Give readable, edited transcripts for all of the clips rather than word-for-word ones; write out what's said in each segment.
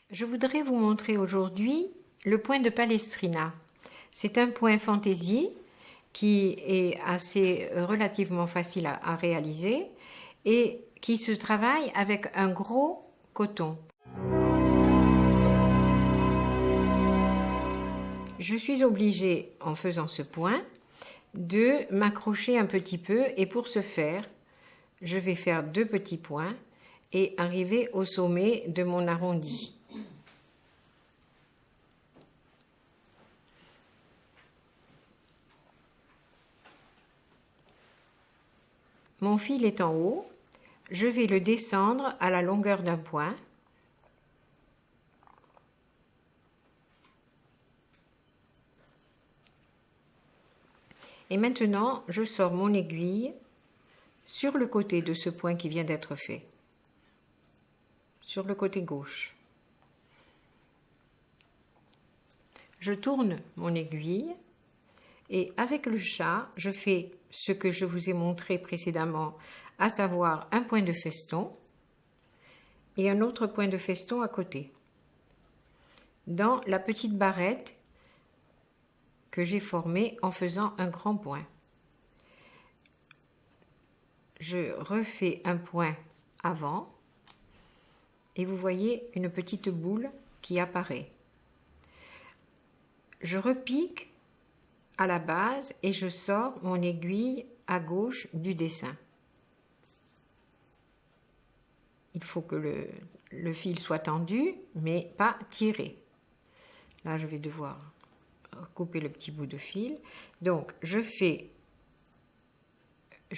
Je voudrais vous montrer aujourd'hui le point de Palestrina. C'est un point fantaisie qui est assez relativement facile à réaliser et qui se travaille avec un gros coton. Je suis obligée, en faisant ce point, de m'accrocher un petit peu et pour ce faire, je vais faire deux petits points et arriver au sommet de mon arrondi. Mon fil est en haut, je vais le descendre à la longueur d'un point. Et maintenant, je sors mon aiguille sur le côté de ce point qui vient d'être fait, sur le côté gauche. Je tourne mon aiguille et avec le chat, je fais ce que je vous ai montré précédemment, à savoir un point de feston et un autre point de feston à côté, dans la petite barrette que j'ai formée en faisant un grand point. Je refais un point avant et vous voyez une petite boule qui apparaît. Je repique à la base et je sors mon aiguille à gauche du dessin. Il faut que le fil soit tendu mais pas tiré. Là je vais devoir couper le petit bout de fil. Donc je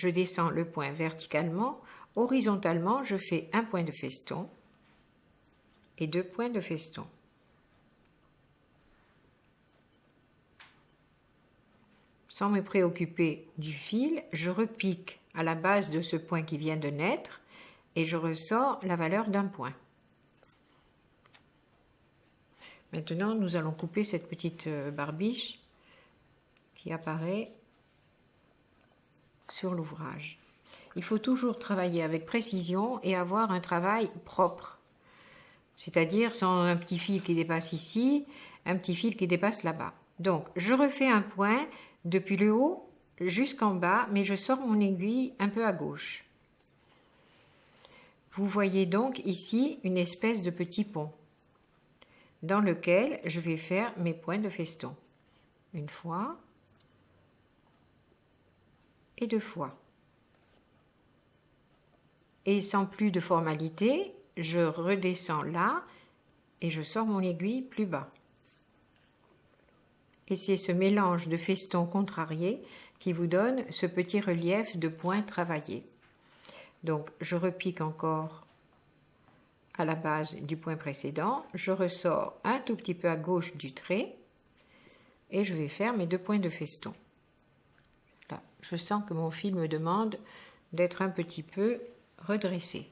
descends le point verticalement, horizontalement je fais un point de feston et deux points de feston. Sans me préoccuper du fil, je repique à la base de ce point qui vient de naître et je ressors la valeur d'un point. Maintenant, nous allons couper cette petite barbiche qui apparaît sur l'ouvrage. Il faut toujours travailler avec précision et avoir un travail propre, c'est-à-dire sans un petit fil qui dépasse ici, un petit fil qui dépasse là-bas. Donc, je refais un point depuis le haut jusqu'en bas, mais je sors mon aiguille un peu à gauche. Vous voyez donc ici une espèce de petit pont dans lequel je vais faire mes points de feston. Une fois et deux fois. Et sans plus de formalité, je redescends là et je sors mon aiguille plus bas. Et c'est ce mélange de festons contrariés qui vous donne ce petit relief de points travaillés. Donc je repique encore à la base du point précédent, je ressors un tout petit peu à gauche du trait et je vais faire mes deux points de feston. Là, je sens que mon fil me demande d'être un petit peu redressé.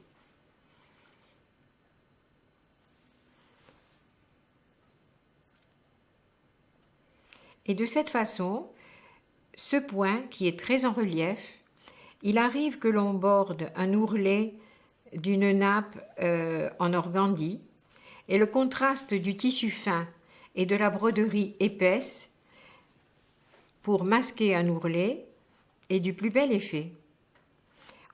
Et de cette façon, ce point qui est très en relief, il arrive que l'on borde un ourlet d'une nappe en organdie et le contraste du tissu fin et de la broderie épaisse pour masquer un ourlet est du plus bel effet.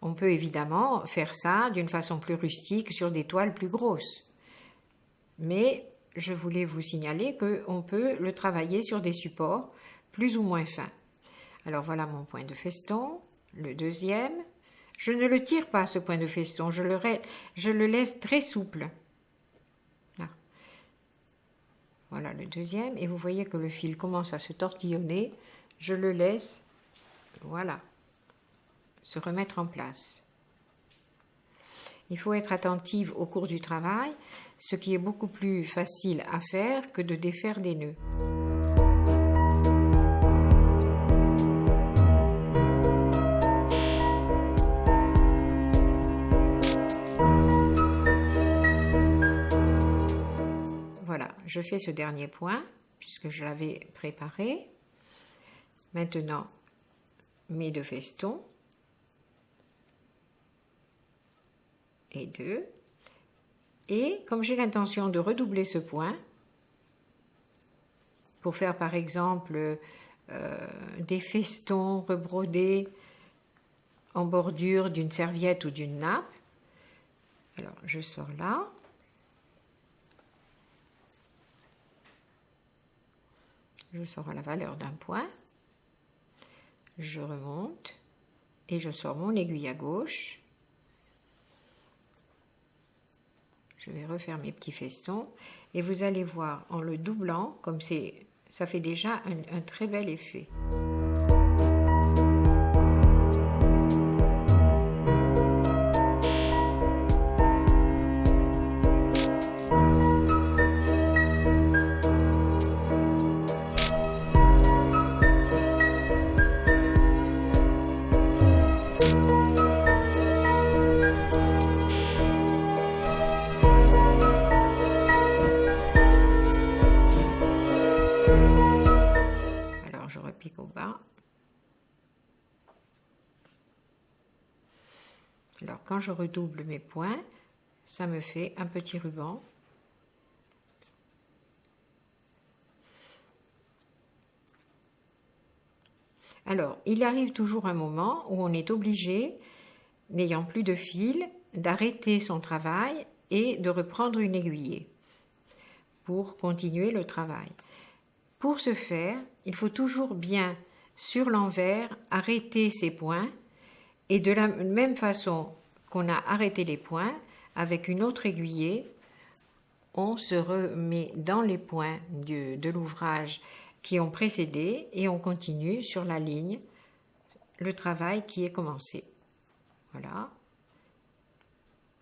On peut évidemment faire ça d'une façon plus rustique sur des toiles plus grosses, mais je voulais vous signaler qu'on peut le travailler sur des supports plus ou moins fins. Alors voilà mon point de feston, le deuxième. Je ne le tire pas ce point de feston, je le laisse très souple. Là. Voilà le deuxième, et vous voyez que le fil commence à se tortillonner. Je le laisse, voilà, se remettre en place. Il faut être attentive au cours du travail, ce qui est beaucoup plus facile à faire que de défaire des nœuds. Voilà, je fais ce dernier point, puisque je l'avais préparé. Maintenant, mes deux festons. Et deux. Et comme j'ai l'intention de redoubler ce point, pour faire par exemple des festons rebrodés en bordure d'une serviette ou d'une nappe, alors je sors là, je sors à la valeur d'un point, je remonte et je sors mon aiguille à gauche. Je vais refaire mes petits festons et vous allez voir en le doublant, comme ça fait déjà un très bel effet. Alors je repique au bas. Alors quand je redouble mes points, ça me fait un petit ruban. Alors, il arrive toujours un moment où on est obligé, n'ayant plus de fil, d'arrêter son travail et de reprendre une aiguillée pour continuer le travail. Pour ce faire, il faut toujours bien, sur l'envers, arrêter ses points et de la même façon qu'on a arrêté les points, avec une autre aiguillée, on se remet dans les points de l'ouvrage qui ont précédé et on continue sur la ligne le travail qui est commencé. Voilà.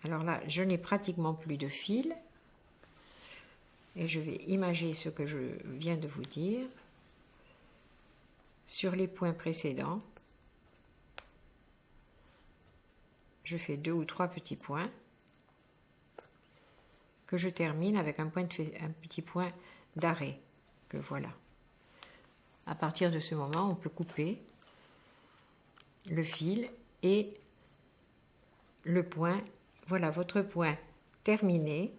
Alors là, je n'ai pratiquement plus de fil et je vais imager ce que je viens de vous dire. Sur les points précédents, je fais 2 ou 3 petits points que je termine avec un petit point d'arrêt, que voilà. À partir de ce moment, on peut couper le fil et le point. Voilà votre point terminé.